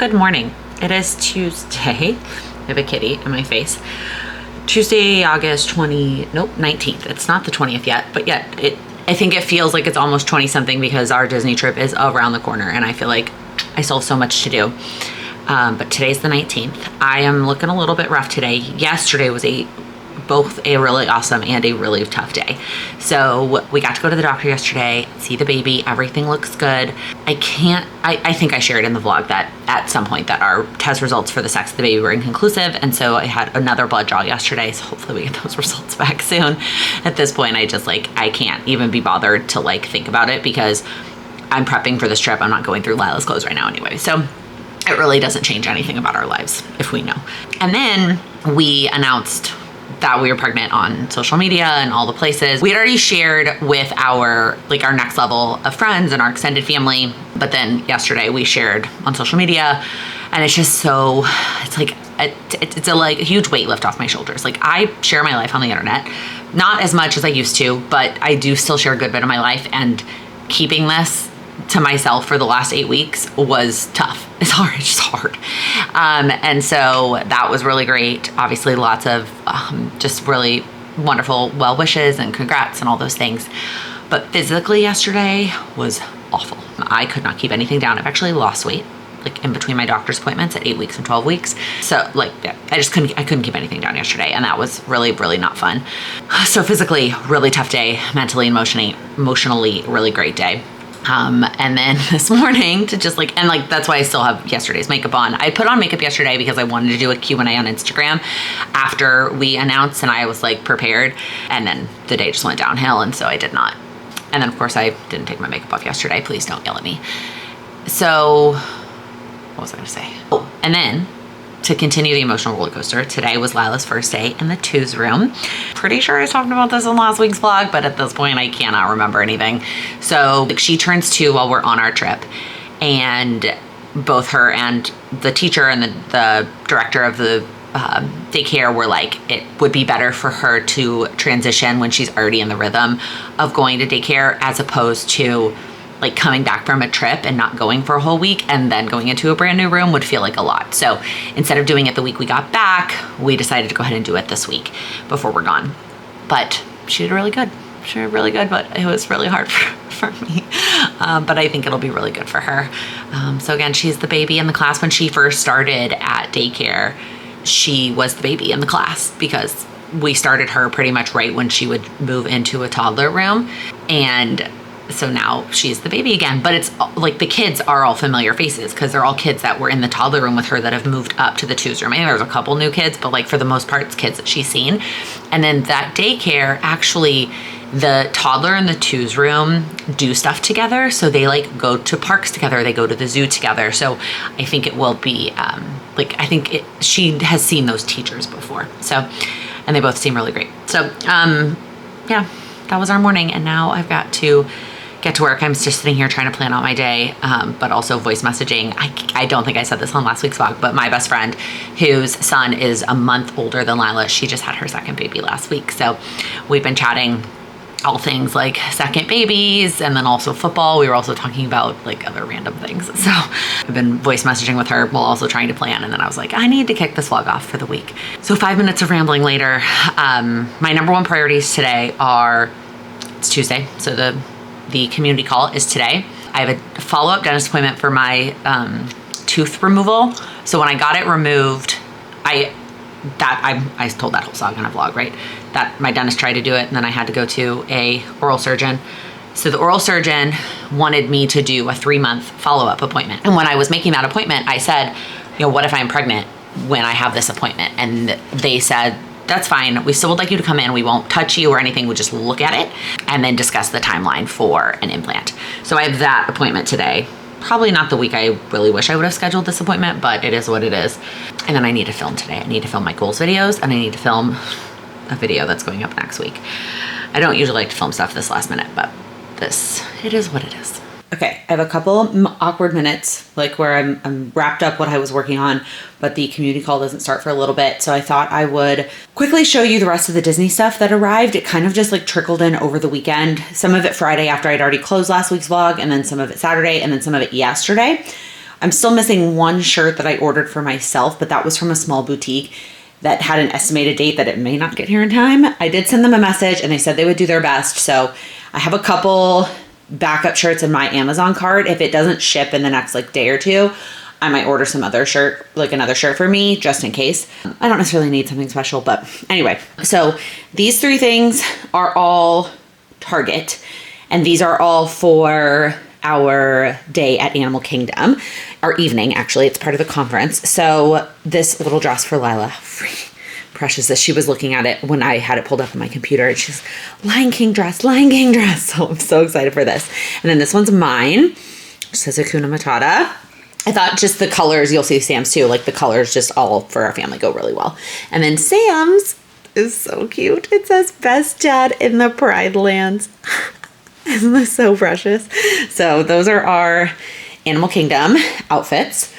Good morning. It is Tuesday. I have a kitty in my face. Tuesday, August 19th. It's not the 20th yet, but yet I think it feels like it's almost 20 something because our Disney trip is around the corner and I feel like I still have so much to do. But today's the 19th. I am looking a little bit rough today. Yesterday was both a really awesome and a really tough day. So we got to go to the doctor yesterday, see the baby. Everything looks good. I think I shared in the vlog that at some point that our test results for the sex of the baby were inconclusive. And so I had another blood draw yesterday. So hopefully we get those results back soon. At this point, I can't even be bothered to think about it because I'm prepping for this trip. I'm not going through Lila's clothes right now anyway. So it really doesn't change anything about our lives if we know. And then we announced that we were pregnant on social media and all the places. We had already shared with our next level of friends and our extended family. But then yesterday we shared on social media and it's just it's a huge weight lift off my shoulders. I share my life on the internet, not as much as I used to, but I do still share a good bit of my life, and keeping this to myself for the last 8 weeks was tough. It's hard, it's just hard. And so that was really great. Obviously lots of just really wonderful well wishes and congrats and all those things. But physically yesterday was awful. I could not keep anything down. I've actually lost weight in between my doctor's appointments at 8 weeks and 12 weeks. So I couldn't keep anything down yesterday, and that was really, really not fun. So physically, really tough day. Mentally and emotionally, really great day. And then this morning to that's why I still have yesterday's makeup on. I put on makeup yesterday because I wanted to do a Q&A on Instagram after we announced, and I was prepared, and then the day just went downhill, and so I did not. And then of course I didn't take my makeup off yesterday. Please don't yell at me. So what was I gonna say? Oh, and then to continue the emotional roller coaster, today was Lila's first day in the twos room. Pretty sure I talked about this in last week's vlog, but at this point I cannot remember anything. So she turns 2 while we're on our trip, and both her and the teacher and the director of the daycare were it would be better for her to transition when she's already in the rhythm of going to daycare, as opposed to coming back from a trip and not going for a whole week and then going into a brand new room would feel like a lot. So instead of doing it the week we got back, we decided to go ahead and do it this week before we're gone. But she did really good. She did really good, but it was really hard for me. But I think it'll be really good for her. So again, she's the baby in the class. When she first started at daycare, she was the baby in the class because we started her pretty much right when she would move into a toddler room. And so now she's the baby again, but it's the kids are all familiar faces because they're all kids that were in the toddler room with her that have moved up to the twos room. I mean, there's a couple new kids, but for the most part, it's kids that she's seen. And then that daycare, actually, the toddler and the twos room do stuff together. So they go to parks together. They go to the zoo together. So I think it will be, she has seen those teachers before. So, and they both seem really great. So, yeah, that was our morning. And now I've got to get to work. I'm just sitting here trying to plan out my day, but also voice messaging. I don't think I said this on last week's vlog, but my best friend, whose son is a month older than Lila, she just had her second baby last week. So we've been chatting all things second babies, and then also football. We were also talking about other random things. So I've been voice messaging with her while also trying to plan. And then I was I need to kick this vlog off for the week. So 5 minutes of rambling later, my number one priorities today are, it's Tuesday, so the community call is today. I have a follow-up dentist appointment for my tooth removal. So when I got it removed, I told that whole saga in a vlog, right? That my dentist tried to do it, and then I had to go to a oral surgeon. So the oral surgeon wanted me to do a 3-month follow-up appointment. And when I was making that appointment, I said, what if I'm pregnant when I have this appointment? And they said, that's fine. We still would like you to come in. We won't touch you or anything. We'll just look at it and then discuss the timeline for an implant. So I have that appointment today. Probably not the week I really wish I would have scheduled this appointment, but it is what it is. And then I need to film today. I need to film my goals videos, and I need to film a video that's going up next week. I don't usually like to film stuff this last minute, but it is what it is. Okay, I have a couple awkward minutes, where I'm wrapped up what I was working on, but the community call doesn't start for a little bit. So I thought I would quickly show you the rest of the Disney stuff that arrived. It kind of just trickled in over the weekend. Some of it Friday after I'd already closed last week's vlog, and then some of it Saturday, and then some of it yesterday. I'm still missing one shirt that I ordered for myself, but that was from a small boutique that had an estimated date that it may not get here in time. I did send them a message and they said they would do their best. So I have a couple backup shirts in my Amazon cart. If it doesn't ship in the next like day or two, I might order some other shirt, like another shirt for me, just in case. I don't necessarily need something special, but anyway. So these 3 things are all Target, and these are all for our day at Animal Kingdom, our evening, actually. It's part of the conference. So this little dress for Lila, precious, that she was looking at it when I had it pulled up on my computer, and she's Lion King dress, Lion King dress. So I'm so excited for this. And then this one's mine. It says Hakuna Matata. I thought just the colors, you'll see Sam's too, like the colors just all for our family go really well. And then Sam's is so cute. It says best dad in the Pride Lands. Isn't this so precious? So those are our Animal Kingdom outfits.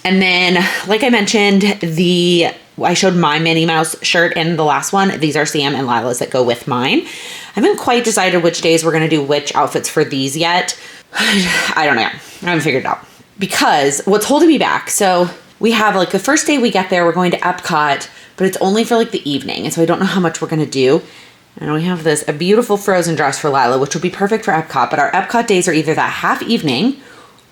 And then, like I mentioned, I showed my Minnie Mouse shirt in the last one. These are Sam and Lila's that go with mine. I haven't quite decided which days we're going to do which outfits for these yet. I don't know. I haven't figured it out. Because what's holding me back, so we have like the first day we get there, we're going to Epcot, but it's only for like the evening. And so I don't know how much we're going to do. And we have a beautiful Frozen dress for Lila, which would be perfect for Epcot. But our Epcot days are either that half evening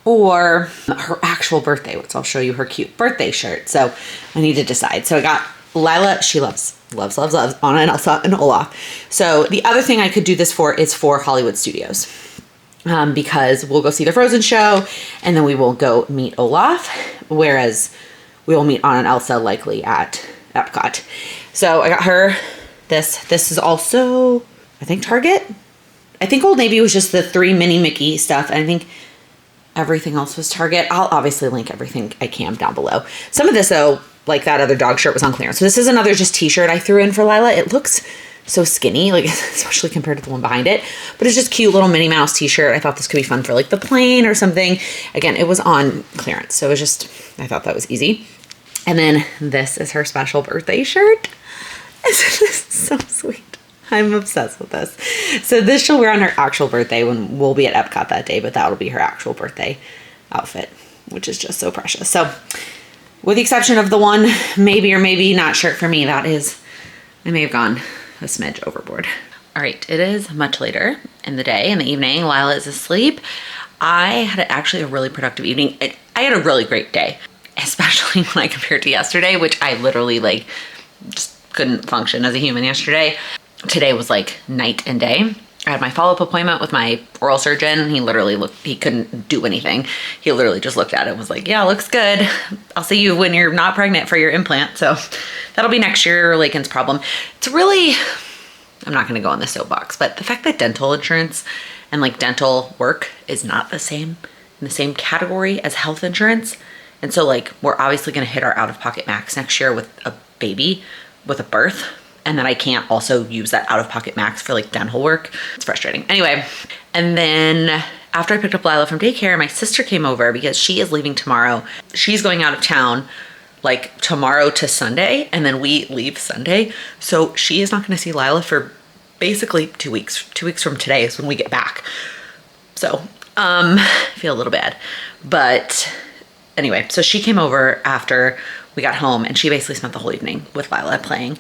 or her actual birthday, which I'll show you her cute birthday shirt. So I need to decide. So I got Lila, she loves Anna and Elsa and Olaf. So the other thing I could do this for is for Hollywood Studios. Because we'll go see the Frozen show and then we will go meet Olaf, whereas we will meet Anna and Elsa likely at Epcot. So I got her this. This is also, I think, Target. I think Old Navy was just the 3 mini Mickey stuff. And I think everything else was Target. I'll obviously link everything I can down below. Some of this, though, like that other dog shirt was on clearance. So this is another just t-shirt I threw in for Lila. It looks so skinny, like especially compared to the one behind it, but it's just cute little Minnie Mouse t-shirt. I thought this could be fun for like the plane or something. Again, it was on clearance, so it was just, I thought that was easy. And then this is her special birthday shirt. It's so sweet. I'm obsessed with this. So this she'll wear on her actual birthday when we'll be at Epcot that day, but that'll be her actual birthday outfit, which is just so precious. So with the exception of the one maybe or maybe not shirt for me, that is, I may have gone a smidge overboard. All right, it is much later in the day, in the evening. Lila is asleep. I had actually a really productive evening. I had a really great day, especially when I compared to yesterday, which I literally like just couldn't function as a human yesterday. Today was like night and day. I had my follow-up appointment with my oral surgeon. He literally he couldn't do anything. He literally just looked at it and was like, yeah, looks good. I'll see you when you're not pregnant for your implant. So that'll be next year, Laken's problem. It's really, I'm not gonna go on the soapbox, but the fact that dental insurance and like dental work is not the same, in the same category as health insurance. And so like, we're obviously gonna hit our out-of-pocket max next year with a baby, with a birth. And then I can't also use that out-of-pocket max for like dental work. It's frustrating. Anyway, and then after I picked up Lila from daycare, my sister came over because she is leaving tomorrow. She's going out of town like tomorrow to Sunday, and then we leave Sunday. So she is not gonna see Lila for basically 2 weeks. 2 weeks from today is when we get back. So, I feel a little bad. But anyway, so she came over after we got home and she basically spent the whole evening with Lila playing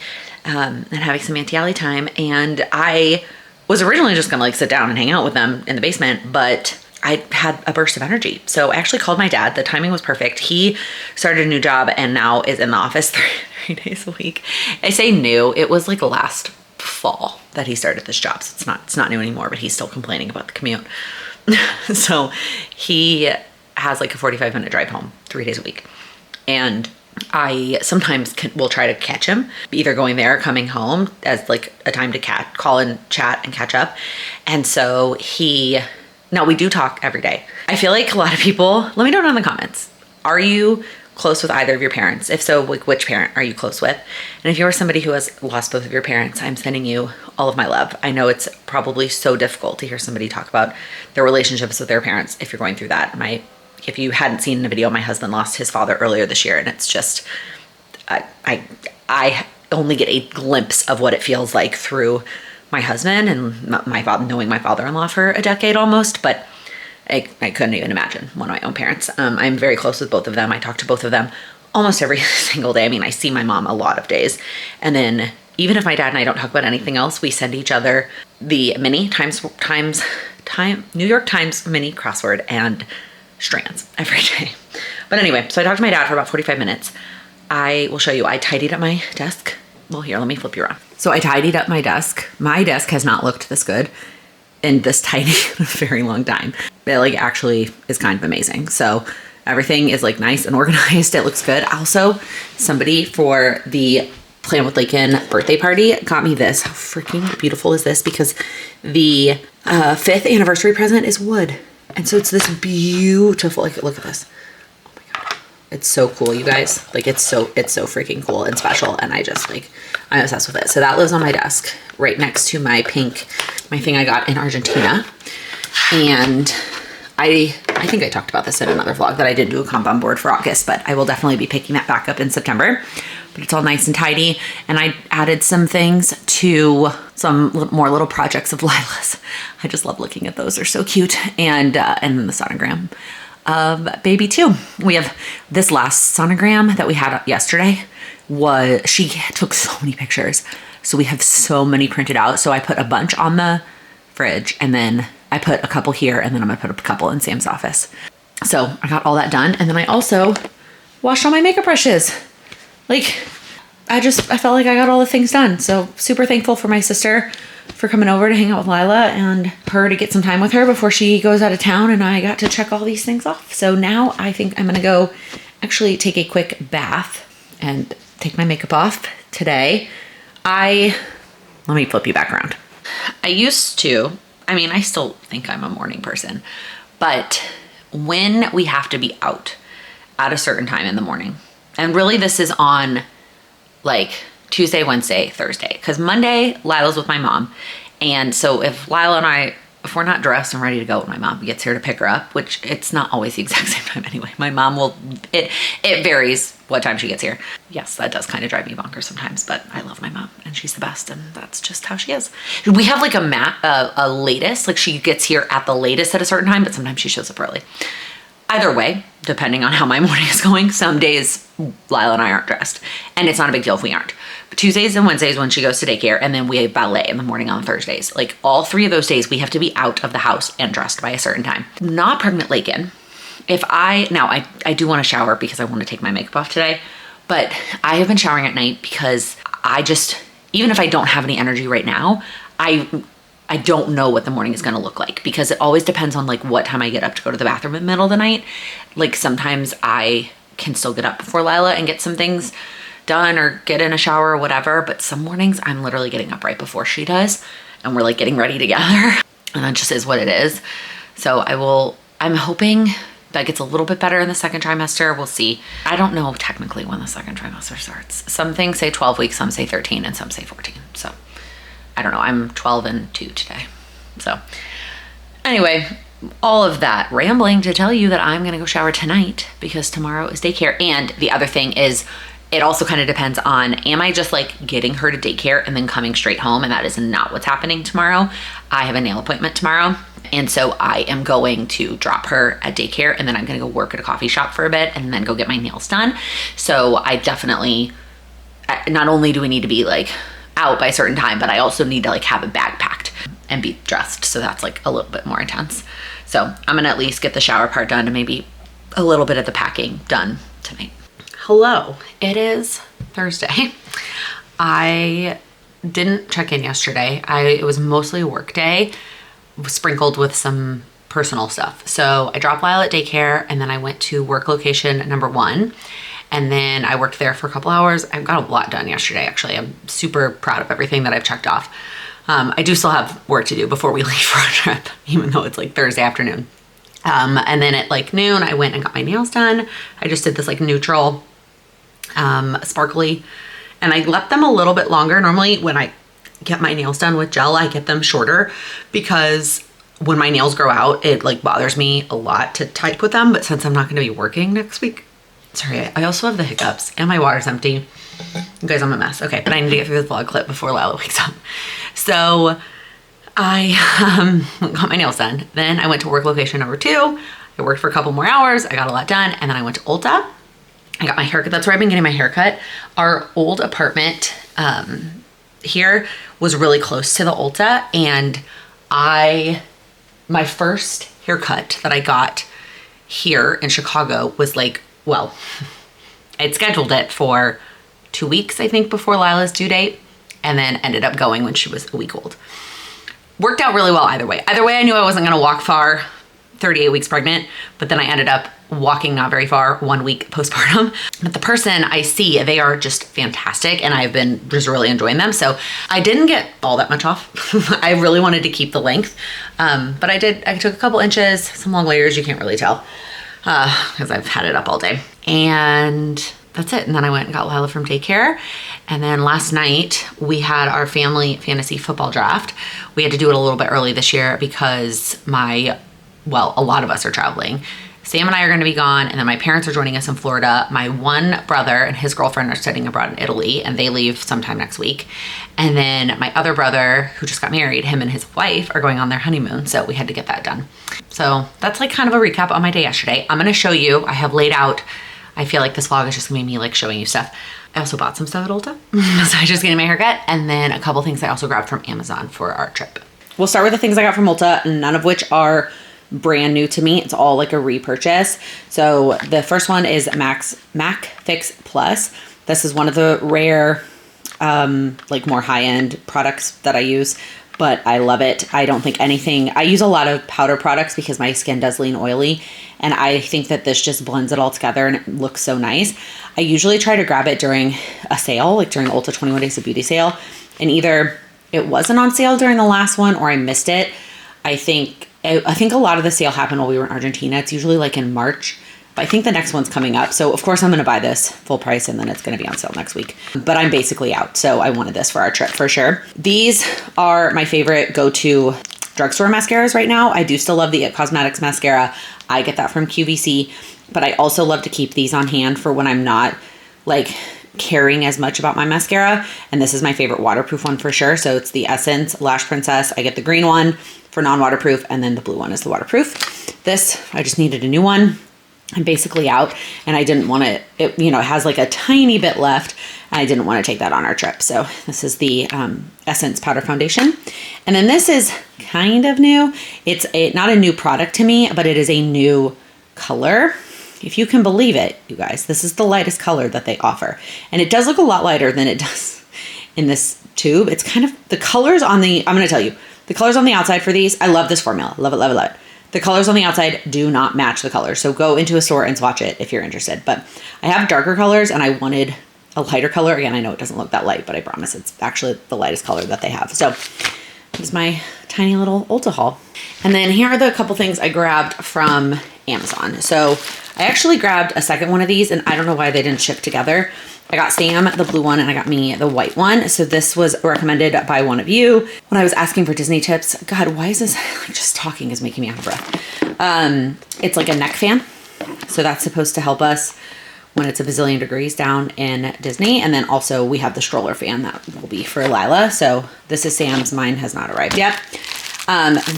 and having some Auntie Allie time. And I was originally just gonna like sit down and hang out with them in the basement, but I had a burst of energy. So I actually called my dad. The timing was perfect. He started a new job and now is in the office three days a week. I say new, it was like last fall that he started this job. So it's not new anymore, but he's still complaining about the commute. So he has like a 45-minute drive home 3 days a week. And I sometimes will try to catch him, either going there or coming home as like a time to call and chat and catch up. And so now we do talk every day. I feel like a lot of people, let me know down in the comments, are you close with either of your parents? If so, like which parent are you close with? And if you're somebody who has lost both of your parents, I'm sending you all of my love. I know it's probably so difficult to hear somebody talk about their relationships with their parents if you're going through that. If you hadn't seen the video, my husband lost his father earlier this year, and it's just, I only get a glimpse of what it feels like through my husband and my father, knowing my father-in-law for a decade almost, but I couldn't even imagine one of my own parents. I'm very close with both of them. I talk to both of them almost every single day. I mean, I see my mom a lot of days. And then even if my dad and I don't talk about anything else, we send each other the mini New York Times mini crossword and strands every day. But anyway, so I talked to my dad for about 45 minutes. I will show you, I tidied up my desk. Well, here, let me flip you around. So I tidied up my desk. My desk has not looked this good and this tidy in a very long time. It like actually is kind of amazing. So everything is like nice and organized. It looks good. Also, somebody for the Plan with Laken birthday party got me this. How freaking beautiful is this? Because the 5th anniversary present is wood. And so it's this beautiful, like, look at this. Oh my God. It's so cool, you guys. Like, it's so freaking cool and special. And I just like, I'm obsessed with it. So that lives on my desk right next to my thing I got in Argentina. And I think I talked about this in another vlog that I didn't do a Kanban board for August, but I will definitely be picking that back up in September. But it's all nice and tidy. And I added some things to some more little projects of Lila's. I just love looking at those. They're so cute. And then the sonogram of baby too. We have this last sonogram that we had yesterday she took so many pictures. So we have so many printed out. So I put a bunch on the fridge and then I put a couple here and then I'm gonna put a couple in Sam's office. So I got all that done. And then I also washed all my makeup brushes. Like, I felt like I got all the things done. So super thankful for my sister for coming over to hang out with Lila and her to get some time with her before she goes out of town. And I got to check all these things off. So now I think I'm going to go actually take a quick bath and take my makeup off today. Let me flip you back around. I still think I'm a morning person, but when we have to be out at a certain time in the morning, and really this is on like Tuesday, Wednesday, Thursday, because Monday, Lila's with my mom. And so if we're not dressed and ready to go when my mom gets here to pick her up, which it's not always the exact same time anyway. My mom it varies what time she gets here. Yes, that does kind of drive me bonkers sometimes, but I love my mom and she's the best and that's just how she is. We have like a latest, like she gets here at the latest at a certain time, but sometimes she shows up early. Either way, depending on how my morning is going, some days Lila and I aren't dressed and it's not a big deal if we aren't. But Tuesdays and Wednesdays when she goes to daycare, and then we have ballet in the morning on Thursdays. Like all 3 of those days, we have to be out of the house and dressed by a certain time. Not pregnant Laken. I do want to shower because I want to take my makeup off today, but I have been showering at night because even if I don't have any energy right now, I don't know what the morning is going to look like because it always depends on like what time I get up to go to the bathroom in the middle of the night. Like sometimes I can still get up before Lila and get some things done or get in a shower or whatever. But some mornings I'm literally getting up right before she does and we're like getting ready together and that just is what it is. So I'm hoping that gets a little bit better in the second trimester. We'll see. I don't know technically when the second trimester starts. Some things say 12 weeks, some say 13 and some say 14. So I don't know, I'm 12 and 2 today. So anyway, all of that rambling to tell you that I'm gonna go shower tonight because tomorrow is daycare. And the other thing is, it also kind of depends on, am I just like getting her to daycare and then coming straight home? And that is not what's happening tomorrow. I have a nail appointment tomorrow. And so I am going to drop her at daycare and then I'm gonna go work at a coffee shop for a bit and then go get my nails done. So I definitely, not only do we need to be like out by a certain time, but I also need to like have a bag packed and be dressed. So that's like a little bit more intense. So I'm gonna at least get the shower part done and maybe a little bit of the packing done tonight. Hello, it is Thursday. I didn't check in yesterday. It was mostly a work day, sprinkled with some personal stuff. So I dropped Lila at daycare and then I went to work location number 1. And then I worked there for a couple hours. I got a lot done yesterday, actually. I'm super proud of everything that I've checked off. I do still have work to do before we leave for our trip, even though it's like Thursday afternoon. And then at like noon, I went and got my nails done. I just did this like neutral, sparkly, and I left them a little bit longer. Normally when I get my nails done with gel, I get them shorter because when my nails grow out, it like bothers me a lot to type with them. But since I'm not gonna be working next week, sorry, I also have the hiccups and my water's empty. You guys, I'm a mess. Okay, but I need to get through the vlog clip before Lila wakes up. So I got my nails done. Then I went to work location number 2. I worked for a couple more hours. I got a lot done. And then I went to Ulta. I got my haircut. That's where I've been getting my haircut. Our old apartment here was really close to the Ulta. And my first haircut that I got here in Chicago was like, well, I'd scheduled it for 2 weeks, I think, before Lila's due date, and then ended up going when she was a week old. Worked out really well either way. Either way, I knew I wasn't gonna walk far, 38 weeks pregnant, but then I ended up walking not very far, 1 week postpartum. But the person I see, they are just fantastic, and I've been just really enjoying them. So I didn't get all that much off. I really wanted to keep the length, but I took a couple inches, some long layers, you can't really tell, because I've had it up all day. And that's it. And then I went and got Lila from daycare. And then last night we had our family fantasy football draft. We had to do it a little bit early this year because a lot of us are traveling. Sam and I are going to be gone, and then my parents are joining us in Florida. My one brother and his girlfriend are studying abroad in Italy, and they leave sometime next week. And then my other brother, who just got married, him and his wife are going on their honeymoon, so we had to get that done. So that's like kind of a recap on my day yesterday. I'm going to show you, I have laid out, I feel like this vlog is just gonna be me like showing you stuff. I also bought some stuff at Ulta. So I just getting my haircut, and then a couple things I also grabbed from Amazon for our trip. We'll start with the things I got from Ulta, none of which are brand new to me. It's all like a repurchase. So the first one is Mac Fix Plus. This is one of the rare, like more high-end products that I use, but I love it. I don't think I use a lot of powder products because my skin does lean oily, and I think that this just blends it all together and it looks so nice. I usually try to grab it during a sale, like during Ulta 21 Days of Beauty sale, and either it wasn't on sale during the last one or I missed it. I think a lot of the sale happened while we were in Argentina. It's usually like in March. But I think the next one's coming up. So of course I'm going to buy this full price, and then it's going to be on sale next week. But I'm basically out. So I wanted this for our trip for sure. These are my favorite go-to drugstore mascaras right now. I do still love the It Cosmetics mascara. I get that from QVC, but I also love to keep these on hand for when I'm not like caring as much about my mascara. And this is my favorite waterproof one for sure. So it's the Essence Lash Princess. I get the green one for non-waterproof, and then the blue one is the waterproof. This, I just needed a new one. I'm basically out, and I didn't want to, it has like a tiny bit left, and I didn't want to take that on our trip. So this is the Essence Powder Foundation. And then this is kind of new. It's not a new product to me, but it is a new color. If you can believe it, you guys, this is the lightest color that they offer. And it does look a lot lighter than it does in this tube. It's kind of, the colors on the, I'm going to tell you, the colors on the outside for these, I love this formula. Love it, love it, love it. The colors on the outside do not match the colors. So go into a store and swatch it if you're interested. But I have darker colors, and I wanted a lighter color. Again, I know it doesn't look that light, but I promise it's actually the lightest color that they have. So this is my tiny little Ulta haul. And then here are the couple things I grabbed from Amazon. So I actually grabbed a second one of these, and I don't know why they didn't ship together. I got Sam the blue one, and I got me the white one. So this was recommended by one of you when I was asking for Disney tips. God, why is this, like, just talking is making me out of breath. It's like a neck fan. So that's supposed to help us when it's a bazillion degrees down in Disney. And then also we have the stroller fan that will be for Lila. So this is Sam's, mine has not arrived yet.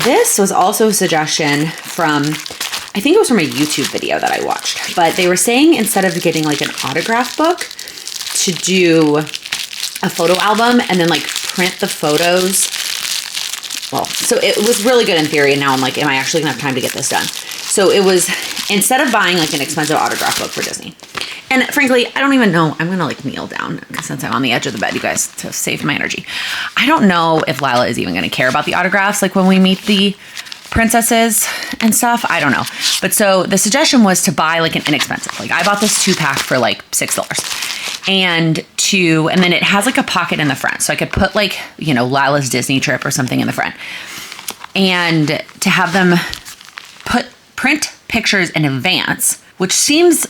This was also a suggestion from, I think it was from a YouTube video that I watched, but they were saying instead of getting like an autograph book, to do a photo album and then like print the photos. Well, so it was really good in theory, and now I'm like, am I actually gonna have time to get this done? So it was, instead of buying like an expensive autograph book for Disney, and frankly, I don't even know, I'm gonna like kneel down since I'm on the edge of the bed, you guys, to save my energy. I don't know if Lila is even gonna care about the autographs, like when we meet the princesses and stuff. I don't know. But so the suggestion was to buy like an inexpensive, like I bought this 2-pack for like $6. And then it has like a pocket in the front. So I could put like, Lila's Disney trip or something in the front. And to have them print pictures in advance, which seems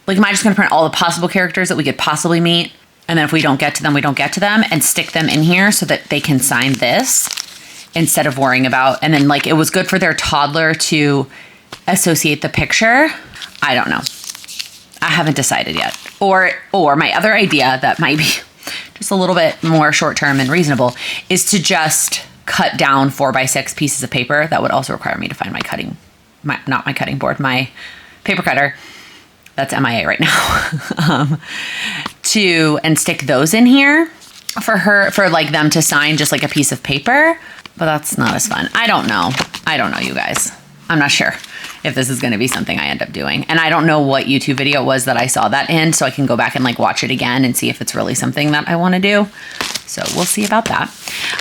like, am I just going to print all the possible characters that we could possibly meet? And then if we don't get to them, we don't get to them, and stick them in here so that they can sign this instead of worrying about, and then like it was good for their toddler to associate the picture. I don't know. I haven't decided yet. Or my other idea that might be just a little bit more short-term and reasonable is to just cut down 4x6 pieces of paper. That would also require me to find not my cutting board, my paper cutter. That's MIA right now. And stick those in here for like them to sign just like a piece of paper. But that's not as fun. I don't know, you guys. I'm not sure if this is gonna be something I end up doing. And I don't know what YouTube video it was that I saw that in, so I can go back and like watch it again and see if it's really something that I wanna do. So we'll see about that.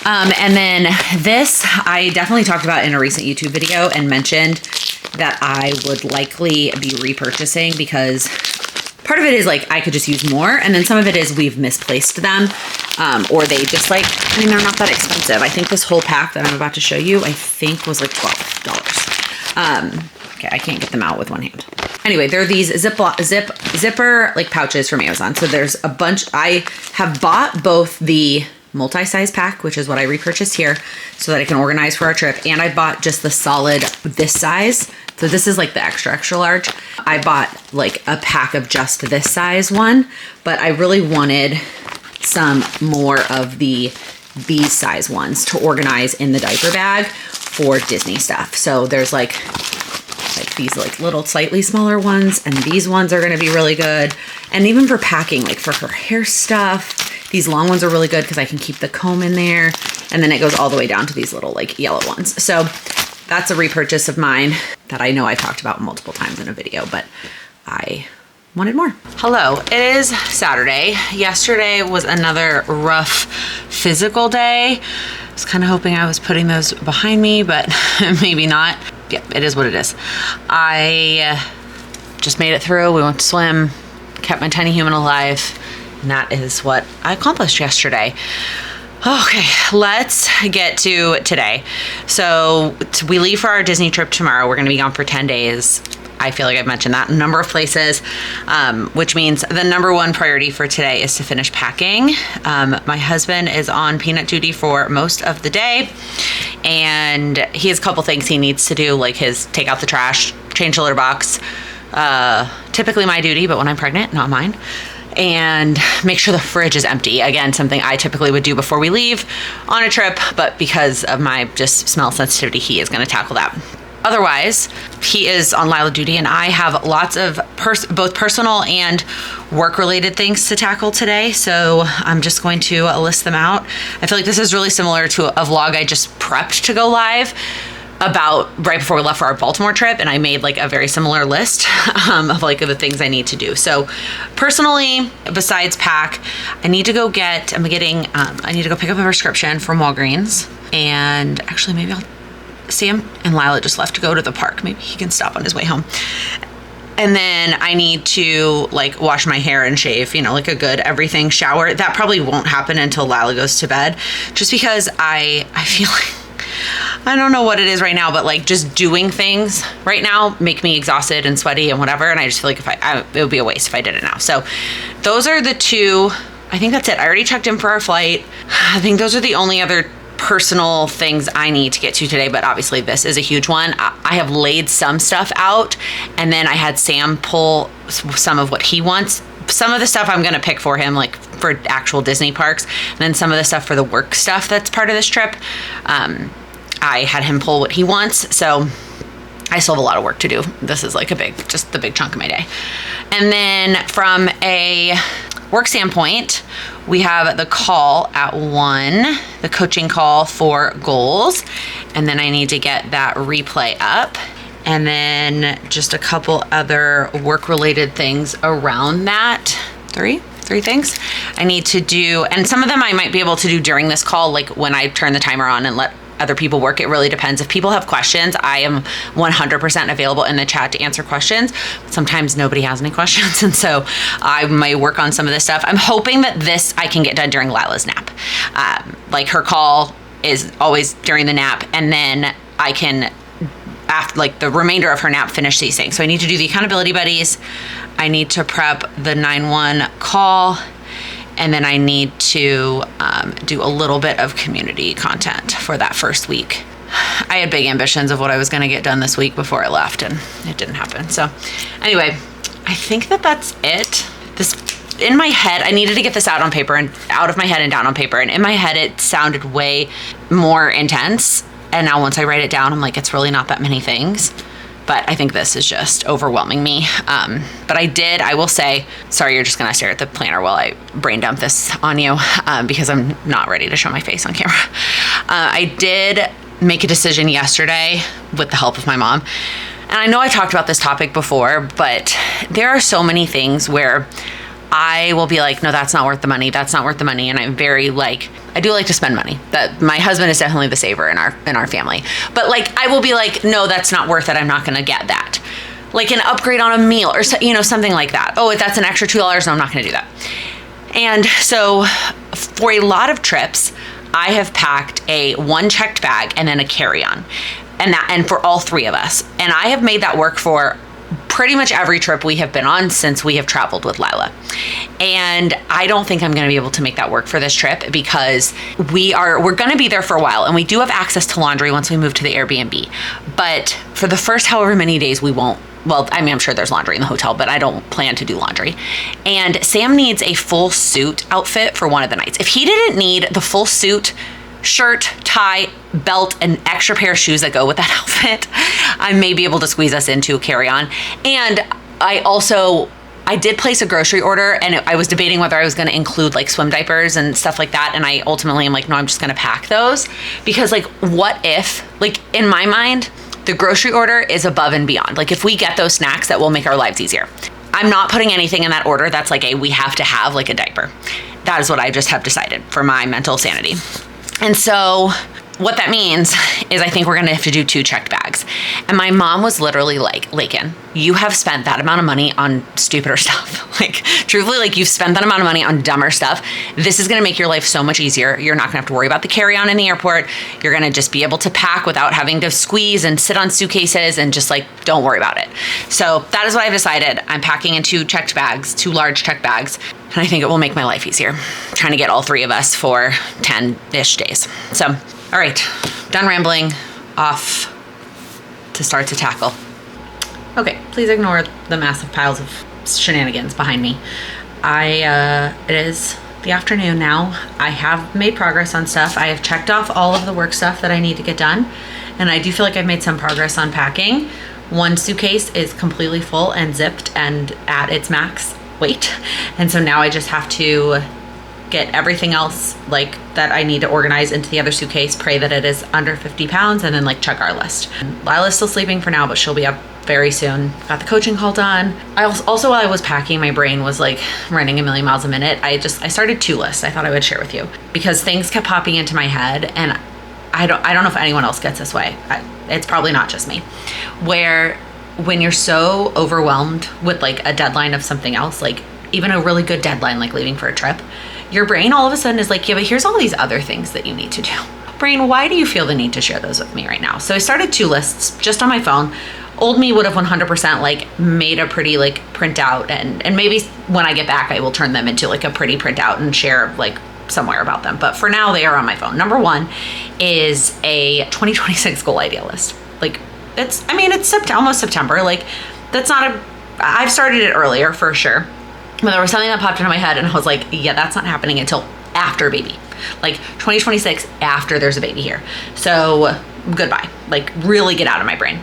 And then this, I definitely talked about in a recent YouTube video and mentioned that I would likely be repurchasing because part of it is like I could just use more, and then some of it is we've misplaced them, or they just like, I mean, they're not that expensive. I think this whole pack that I'm about to show you, I think was like $12. Okay, I can't get them out with one hand. Anyway, there are these zipper like pouches from Amazon. So there's a bunch. I have bought both the multi-size pack, which is what I repurchased here, so that I can organize for our trip, and I bought just the solid this size. So this is like the extra large. I bought like a pack of just this size one, but I really wanted some more of these size ones to organize in the diaper bag for Disney stuff. So there's like these like little slightly smaller ones, and these ones are gonna be really good. And even for packing, like for her hair stuff, these long ones are really good because I can keep the comb in there. And then it goes all the way down to these little like yellow ones. So that's a repurchase of mine that I know I talked about multiple times in a video, but I wanted more. Hello, it is Saturday. Yesterday was another rough physical day. I was kind of hoping I was putting those behind me, but maybe not. Yep, it is what it is. I just made it through. We went to swim, kept my tiny human alive, and that is what I accomplished yesterday. Okay, let's get to today. So we leave for our Disney trip tomorrow. We're gonna be gone for 10 days. I feel like I've mentioned that in a number of places, which means the number one priority for today is to finish packing. My husband is on peanut duty for most of the day, and he has a couple things he needs to do, like his take out the trash, change the litter box, typically my duty, but when I'm pregnant, not mine, and make sure the fridge is empty. Again, something I typically would do before we leave on a trip, but because of my just smell sensitivity, he is gonna tackle that. Otherwise, he is on Lila duty, and I have lots of both personal and work-related things to tackle today, so I'm just going to list them out. I feel like this is really similar to a vlog I just prepped to go live about right before we left for our Baltimore trip, and I made like a very similar list of like the things I need to do. So personally, besides pack, I need to go pick up a prescription from Walgreens, and actually maybe Sam and Lila just left to go to the park. Maybe he can stop on his way home. And then I need to like wash my hair and shave, like a good everything shower. That probably won't happen until Lila goes to bed, just because I feel like, I don't know what it is right now, but like just doing things right now make me exhausted and sweaty and whatever. And I just feel like it would be a waste if I did it now. So those are the two. I think that's it. I already checked in for our flight. I think those are the only other personal things I need to get to today, but obviously this is a huge one. I have laid some stuff out, and then I had Sam pull some of what he wants. Some of the stuff I'm gonna pick for him, like for actual Disney parks, and then some of the stuff for the work stuff that's part of this trip. I had him pull what he wants, so I still have a lot of work to do. This is like just the big chunk of my day. And then from a work standpoint, we have the call at 1, the coaching call for goals. And then I need to get that replay up. And then just a couple other work-related things around that. Three things I need to do. And some of them I might be able to do during this call, like when I turn the timer on and let other people work. It really depends. If people have questions, I am 100% available in the chat to answer questions. Sometimes nobody has any questions, and so I might work on some of this stuff. I'm hoping that this I can get done during Lila's nap. Like her call is always during the nap, and then I can, after like the remainder of her nap, finish these things. So I need to do the accountability buddies. I need to prep the 911 call. And then I need to do a little bit of community content for that first week. I had big ambitions of what I was going to get done this week before I left, and it didn't happen. So anyway, I think that's it. This in my head, I needed to get this out on paper and out of my head and down on paper. And in my head, it sounded way more intense. And now once I write it down, I'm like, it's really not that many things. But I think this is just overwhelming me. But I will say, sorry, you're just gonna stare at the planner while I brain dump this on you, because I'm not ready to show my face on camera. I did make a decision yesterday with the help of my mom. And I know I talked about this topic before, but there are so many things where I will be like, no, that's not worth the money. That's not worth the money. And I'm very like, I do like to spend money. That my husband is definitely the saver in our family. But like, I will be like, no, that's not worth it. I'm not going to get that. Like an upgrade on a meal or, something like that. Oh, if that's an extra $2, no, I'm not going to do that. And so for a lot of trips, I have packed a one checked bag and then a carry-on. And for all three of us. And I have made that work for pretty much every trip we have been on since we have traveled with Lila. And I don't think I'm going to be able to make that work for this trip because we're going to be there for a while, and we do have access to laundry once we move to the Airbnb. But for the first however many days we won't. Well, I mean, I'm sure there's laundry in the hotel, but I don't plan to do laundry. And Sam needs a full suit outfit for one of the nights. If he didn't need the full suit, shirt, tie, belt, and extra pair of shoes that go with that outfit, I may be able to squeeze us into a carry-on. And I did place a grocery order, and I was debating whether I was going to include like swim diapers and stuff like that. And I ultimately am like, no, I'm just going to pack those because like, what if, like in my mind, the grocery order is above and beyond. Like if we get those snacks, that will make our lives easier. I'm not putting anything in that order that's like we have to have like a diaper. That is what I just have decided for my mental sanity. And so what that means is I think we're going to have to do 2 checked bags. And my mom was literally like, Laken, you have spent that amount of money on stupider stuff. Like truthfully, like you've spent that amount of money on dumber stuff. This is going to make your life so much easier. You're not going to have to worry about the carry-on in the airport. You're going to just be able to pack without having to squeeze and sit on suitcases and just like, don't worry about it. So that is what I've decided. I'm packing in 2 checked bags, 2 large checked bags. And I think it will make my life easier. I'm trying to get all 3 of us for 10-ish days. So, all right, done rambling, off to start to tackle. Okay, please ignore the massive piles of shenanigans behind me. It is the afternoon now. I have made progress on stuff. I have checked off all of the work stuff that I need to get done. And I do feel like I've made some progress on packing. 1 suitcase is completely full and zipped and at its max weight. And so now I just have to get everything else like that I need to organize into the other suitcase, pray that it is under 50 pounds, and then like check our list. Lila's still sleeping for now, but she'll be up very soon. Got the coaching call done. I also, while I was packing, my brain was like running a million miles a minute. I started 2 lists I thought I would share with you because things kept popping into my head, and I don't know if anyone else gets this way. It's probably not just me, where when you're so overwhelmed with like a deadline of something else, like even a really good deadline, like leaving for a trip, your brain all of a sudden is like, yeah, but here's all these other things that you need to do. Brain, why do you feel the need to share those with me right now? So I started 2 lists just on my phone. Old me would have 100% like made a pretty like printout, and maybe when I get back, I will turn them into like a pretty printout and share like somewhere about them. But for now, they are on my phone. Number 1 is a 2026 goal idea list. Like it's almost September. Like I've started it earlier for sure. But there was something that popped into my head and I was like, yeah, that's not happening until after baby. Like 2026 after there's a baby here. So goodbye. Like really get out of my brain.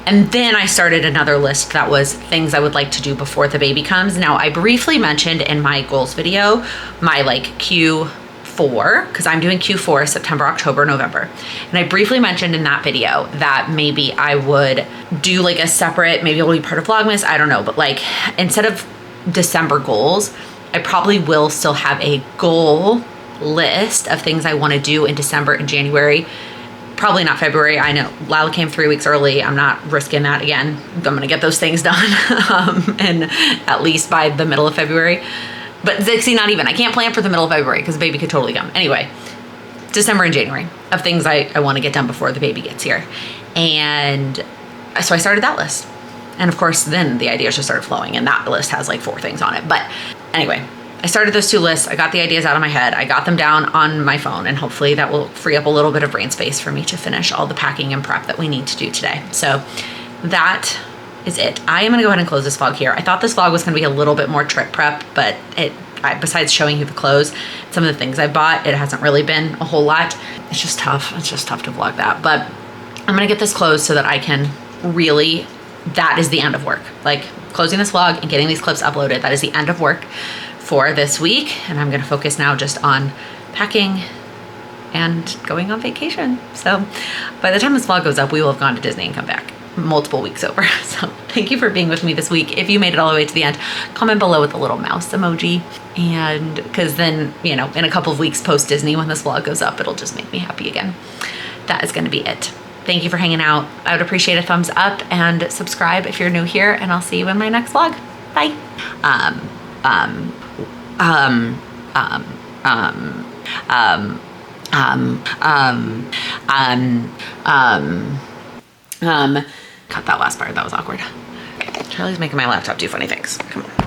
And then I started another list that was things I would like to do before the baby comes. Now I briefly mentioned in my goals video, my like Q4, because I'm doing Q4, September, October, November. And I briefly mentioned in that video that maybe I would do like a separate, maybe it'll be part of Vlogmas, I don't know. But like instead of December goals, I probably will still have a goal list of things I want to do in December and January. Probably not February. I know Lila came 3 weeks early. I'm not risking that again. I'm going to get those things done and at least by the middle of February. But see, not even. I can't plan for the middle of February because the baby could totally come. Anyway, December and January of things I want to get done before the baby gets here. And so I started that list. And of course, then the ideas just started flowing, and that list has like 4 things on it. But anyway, I started those 2 lists. I got the ideas out of my head. I got them down on my phone, and hopefully that will free up a little bit of brain space for me to finish all the packing and prep that we need to do today. So that is it. I am gonna go ahead and close this vlog here. I thought this vlog was gonna be a little bit more trip prep, but besides showing you the clothes, some of the things I bought, it hasn't really been a whole lot. It's just tough. It's just tough to vlog that. But I'm gonna get this closed so that I can really, that is the end of work. Like closing this vlog and getting these clips uploaded, that is the end of work for this week. And I'm gonna focus now just on packing and going on vacation. So by the time this vlog goes up, we will have gone to Disney and come back multiple weeks over. So thank you for being with me this week. If you made it all the way to the end, comment below with the little mouse emoji. And because then, you know, in a couple of weeks post Disney, when this vlog goes up, it'll just make me happy again. That is going to be it. Thank you for hanging out. I would appreciate a thumbs up and subscribe if you're new here, and I'll see you in my next vlog. Bye. Cut that last part. That was awkward. Charlie's making my laptop do funny things. Come on.